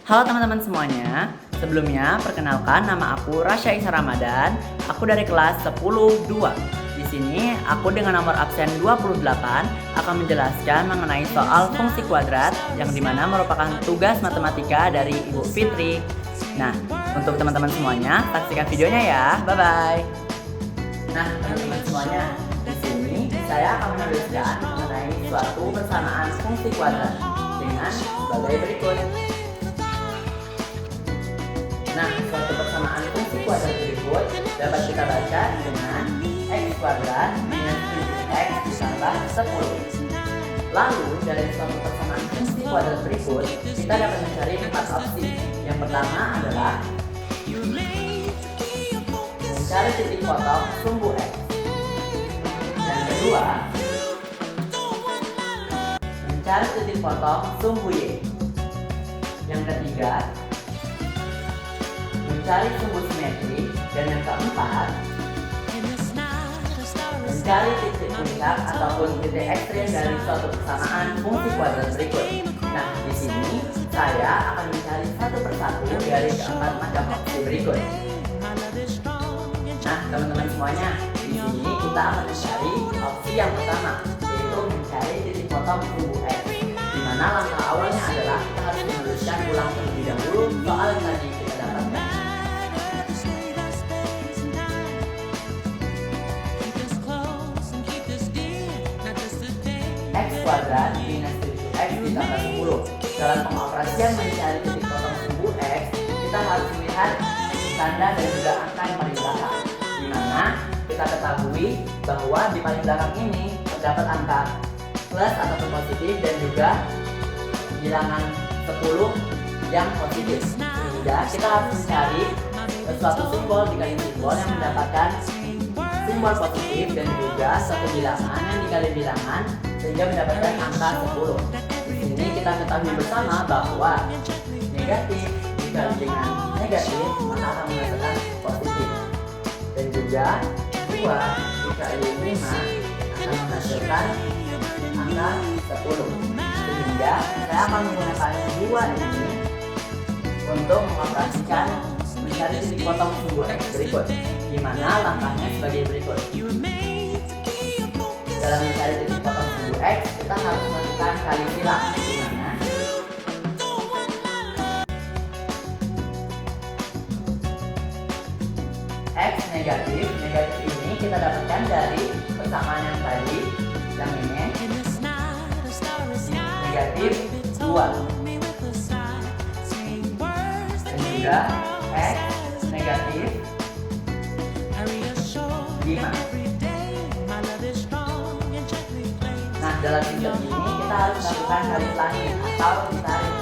Halo teman-teman semuanya, sebelumnya perkenalkan nama aku Rasya Isa Ramadan. Aku dari kelas 10-2. Di sini aku dengan nomor absen 28 akan menjelaskan mengenai soal fungsi kuadrat yang dimana merupakan tugas matematika dari Ibu Fitri. Nah, untuk teman-teman semuanya, saksikan videonya ya. Bye-bye. Nah, teman-teman semuanya, di sini saya akan menuliskan mengenai suatu persamaan fungsi kuadrat dengan sebagai berikut. Nah, suatu persamaan fungsi kuadrat berikut dapat kita baca dengan x kuadrat minus 7x ditambah 10. Lalu, dari suatu persamaan fungsi kuadrat berikut, kita dapat mencari 4 opsi. Yang pertama adalah mencari titik potong sumbu x. Yang kedua, mencari titik potong sumbu y. Yang ketiga, mencari sumbu simetri. Dan yang keempat, mencari titik puncak ataupun titik ekstrim dari suatu persamaan fungsi kuadrat berikut. Nah, di sini saya akan mencari satu persatu dari keempat macam opsi berikut. Nah, teman-teman semuanya, di sini kita akan mencari opsi yang pertama, yaitu mencari titik potong sumbu x. Di mana langkah awalnya adalah kita harus menuliskan ulang terlebih dahulu soal yang tadi kita dapatkan. X kuadrat minus 7x ditambah 10. Dalam pengoperasian mencari titik potong sumbu x, kita harus melihat tanda dan juga angka yang paling belakang. Di mana kita ketahui bahwa di paling belakang ini terdapat angka plus ataupun positif dan juga bilangan 10 yang positif. Sehingga kita harus mencari suatu simbol dikali simbol yang mendapatkan simbol positif dan juga satu bilangan yang dikali bilangan sehingga mendapatkan angka 10. Di sini kita ketahui bersama bahwa negatif dikali dengan negatif maka akan menghasilkan positif. Dan juga 2 dikali 5 akan menghasilkan angka 10. Sehingga saya akan menggunakan 2 ini untuk mengoperasikan mencari titik potong sumbu x berikut, di mana langkahnya sebagai berikut. Dalam mencari titik potong sumbu x, kita harus melakukan kali silang, di mana x negatif ini kita dapatkan dari persamaan yang tadi, yang ini negatif 2 dan juga x negatif 5. Nah, dalam sistem ini kita harus melakukan kali selangit atau ditarik.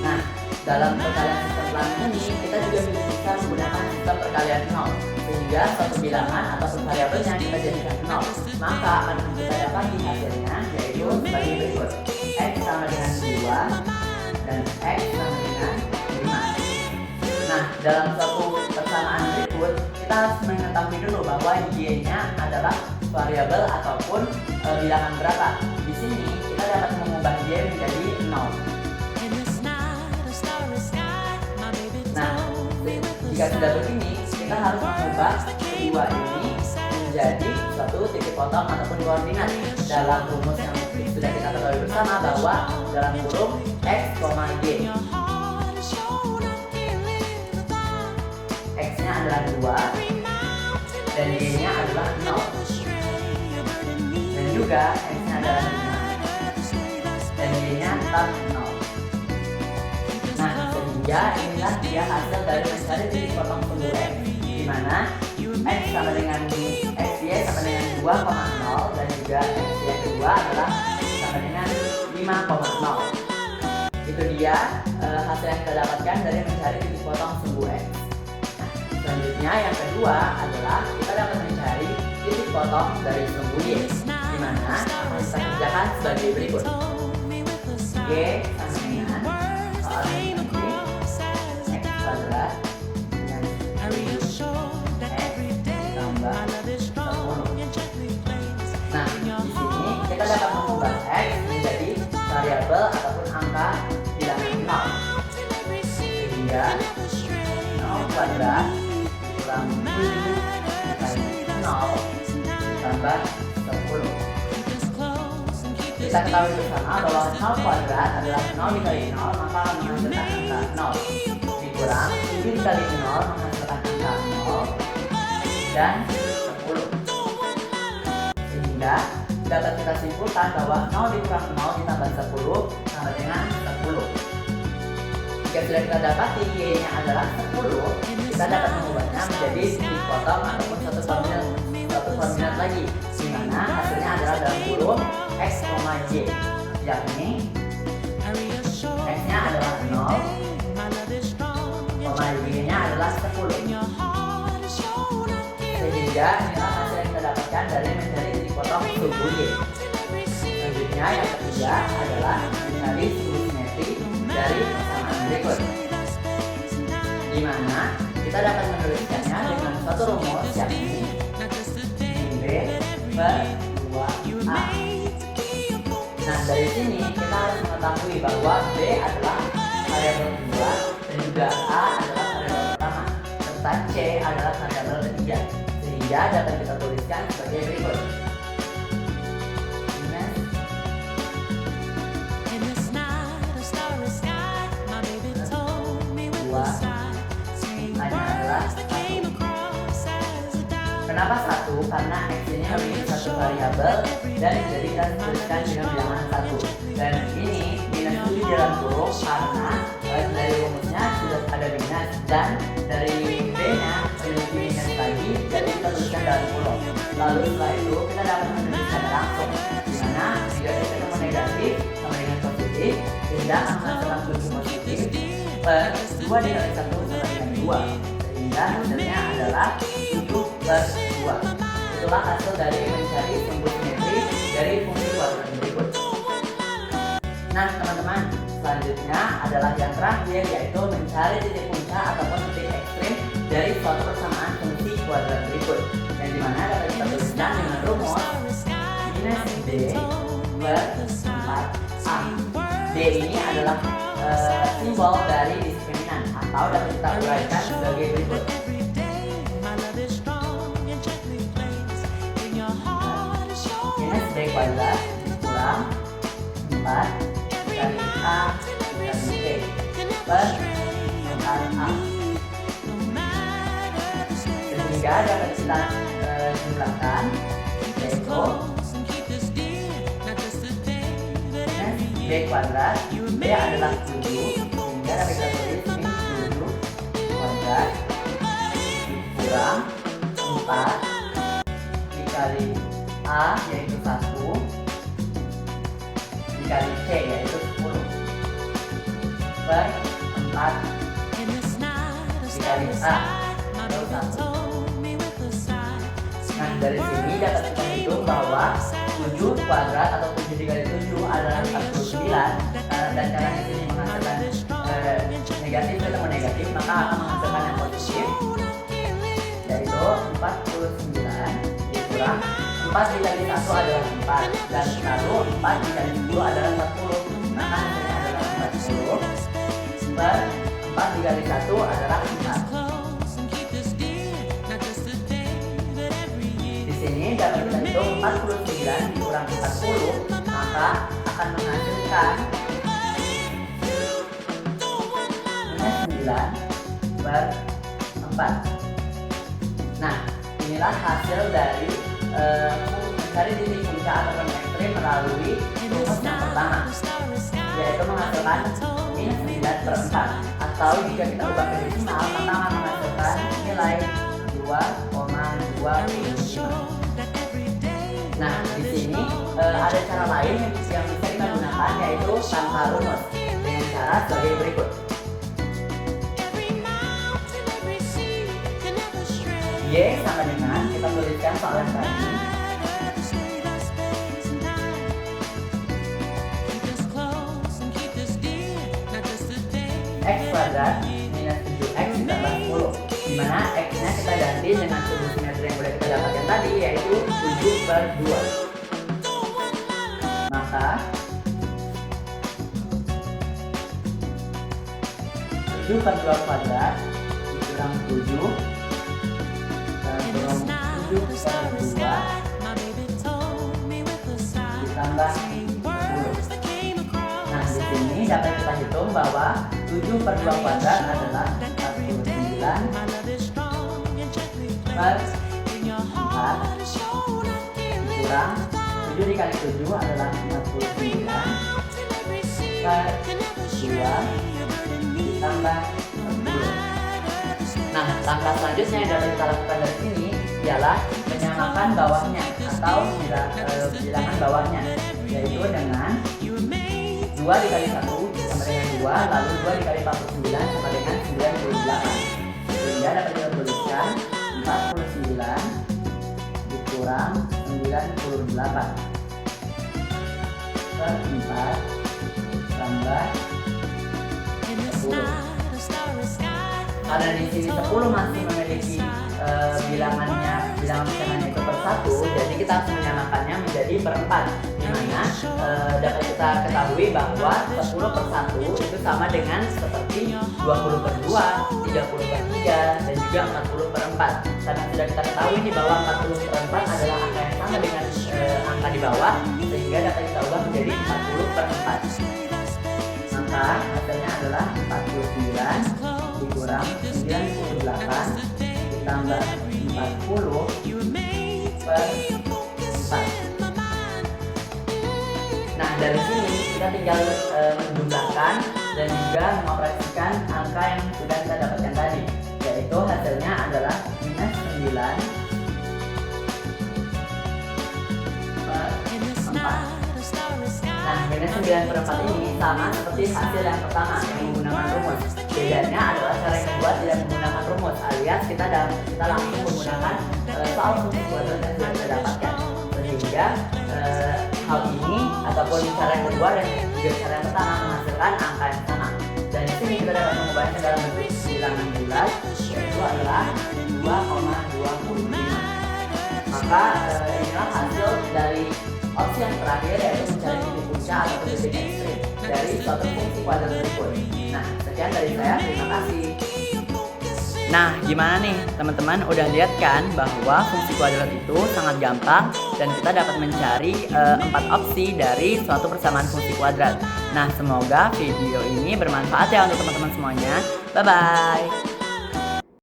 Nah, dalam perkalian sistem selangit ini kita juga bisa menggunakan sistem perkalian 0, sehingga suatu bilangan atau variabelnya kita jadikan 0, maka akan kita dapat di hasilnya yaitu sebagai berikut: x sama dengan 2 dan x sama dengan 5. Nah, dalam suatu persamaan berikut kita harus mengetahui dulu bahwa y-nya adalah variabel ataupun bilangan berapa. Di sini kita dapat mengubah y menjadi 0. Nah, jika sudah begini, kita harus mengubah kedua ini menjadi suatu titik potong ataupun koordinat dalam rumus yang sudah kita ketahui bersama bahwa dalam kurung x, y. X-nya adalah 2 dan y-nya adalah 0. Dan juga x-nya adalah 5 dan y-nya tetap 0. Nah, sehingga inilah dia hasil dari mencari titik potong sumbu x, di mana x sama dengan xy sama dengan 2,0 dan juga xy kedua adalah sama dengan 5,0. Itu dia hasil yang kita dapatkan dari mencari titik potong sumbu x. Nah, selanjutnya yang kedua adalah kita dapat mencari titik potong dari sumbu y, di mana akan kita kerjakan sebagai berikut. Y sama dengan soalnya x kuadrat dengan 7x tambah 10. Nah, di sini kita dapat mengubah X menjadi variabel ataupun angka bilangan 0. Sehingga 0 kuadrat kurang 7 dikali 0 tambah 10. Kita ketahui bersama bahwa 0 kuadrat adalah 0 dikali 0, maka akan menghasilkan angka 0. Dikurang 7 dikali 0 menghasilkan angka 0 dan 10. Sehingga dapat kita simpulkan bahwa 0 dikurang 0 ditambah 10 sama dengan 10. Jika sudah kita dapati Y-nya adalah 10, kita dapat mengubahnya menjadi dipotong ataupun satu koordinat lagi, di mana hasilnya adalah dalam kurung X, Y, yakni X-nya adalah 0, Y-nya adalah 10. Sehingga inilah hasil yang kita dapatkan dari mencari titik potong suku Y. Selanjutnya yang ketiga adalah mencari suku simetri dari persamaan berikut, di mana kita dapat menuliskannya dengan suatu rumus yakni B per 2A. Nah, dari sini kita harus mengetahui bahwa B adalah variabel kedua dan juga A adalah variabel pertama, serta C adalah variabel ketiga, sehingga dapat kita tuliskan sebagai berikut. Kenapa 1? Karena X ini memiliki satu variabel dan jadi kita tuliskan dengan bilangan 1. Dan ini minus 7 dalam kurung karena dari rumusnya sudah ada minus, dan dari B-nya memiliki minus lagi, jadi kita tuliskan dalam kurung. Lalu setelah itu kita dapat menuliskan langsung, dimana negatif ketemu negatif sama dengan positif, sehingga akan menghasilkan tujuh positif per 2 dikali 1 sama dengan 2, sehingga hasilnya adalah 7 per 2. Itulah hasil dari mencari sumbu simetri dari fungsi kuadrat berikut. Nah teman-teman, selanjutnya adalah yang terakhir, yaitu mencari titik puncak ataupun titik ekstrim dari suatu persamaan fungsi kuadrat berikut, yang dimana dapat kita tuliskan dengan rumus minus D per 4A. D ini adalah simbol dari diskriminan, atau dapat kita uraikan sebagai berikut. Minus D kuadrat kurang 4 dikali A dikali B per 4A. Sehingga dapat kita jumlahkan, yaitu minus D kuadrat, B adalah 7, sehingga dapat kita tulis minus 7 kuadrat kurang 4 dikali A yaitu 1 dikali C yaitu 10 per 4 dikali A yaitu 1. Nah dari sini dapat kita hitung bahwa 7 kuadrat atau 7 dikali 7 adalah 49, dan caranya sini menghasilkan negatif ketemu negatif, maka akan menghasilkan yang positif, yaitu 49 dikurang 4 dikali 1 adalah 4, dan lalu 4 dikali 10 adalah 40, maka hasilnya adalah 40 per 4 dikali 1 adalah 4. Di sini dapat kita hitung 49 dikurang 40, maka akan menghasilkan minus 9 per 4. Nah, inilah hasil dari mencari titik puncak atau ekstrim melalui rumus yang pertama, yaitu menghasilkan minus 9 per 4, atau jika kita ubah ke desimal maka akan menghasilkan nilai 2,25. Nah di sini ada cara lain yang bisa kita gunakan, yaitu tanpa rumus, dengan cara sebagai berikut. Y sama dengan, kita tuliskan soalan tadi, X kuadrat minus 7X ditambah 10, dimana X nya kita ganti dengan sumbu simetri yang boleh kita dapatkan tadi, yaitu 7 per 2. 7 per 2 kuadrat dikurang 7 kurang 7 per 2 ditambah 10. Nah, di sini dapat kita hitung bahwa 7 per 2 kuadrat adalah 49 per 4 kurang 7 dikali 7 adalah 49 per 2 ditambah 10. Nah, langkah selanjutnya yang dapat kita lakukan dari sini ialah menyamakan bawahnya atau bilangan bawahnya, yaitu dengan 2 dikali 1 sama dengan 2, lalu 2 dikali 49 sama dengan 98. Sehingga dapat kita tuliskan 49 dikurang 98 per 4 tambah 10. Karena di sini 10 masih memiliki bilangan pecahannya itu per 1, jadi kita harus menyamakannya menjadi per 4, di mana dapat kita ketahui bahwa 10 per 1 itu sama dengan seperti 20 per 2, 30 per 3, dan juga 40 per 4. Karena sudah kita ketahui di bawah 40 per 4 adalah angka yang sama dengan angka di bawah, sehingga dapat kita ubah menjadi 40 per 4. Maka hasilnya adalah 49 dikurang 98 ditambah 40 per 4. Nah, dari sini kita tinggal menjumlahkan dan juga mengoperasikan angka yang sudah kita dapatkan tadi, yaitu hasilnya adalah minus 9 per 4. Nah, minus 9 per 4 ini sama seperti hasil yang pertama yang menggunakan rumus. Bedanya adalah cara yang kedua tidak menggunakan rumus, alias kita langsung menggunakan soal fungsi kuadrat yang sudah kita dapatkan. Sehingga hal ini ataupun cara yang kedua dan juga cara yang pertama menghasilkan angka yang sama. Dan di sini kita dapat mengubahnya dalam bentuk bilangan bulat, yaitu adalah 2,25. Maka inilah hasil dari opsi yang terakhir, yaitu mencari titik puncak atau titik ekstrim dari suatu fungsi kuadrat berikut. Nah, sekian dari saya, terima kasih. Nah, gimana nih teman-teman, udah lihat kan bahwa fungsi kuadrat itu sangat gampang dan kita dapat mencari 4 opsi dari suatu persamaan fungsi kuadrat. Nah, semoga video ini bermanfaat ya untuk teman-teman semuanya. Bye-bye.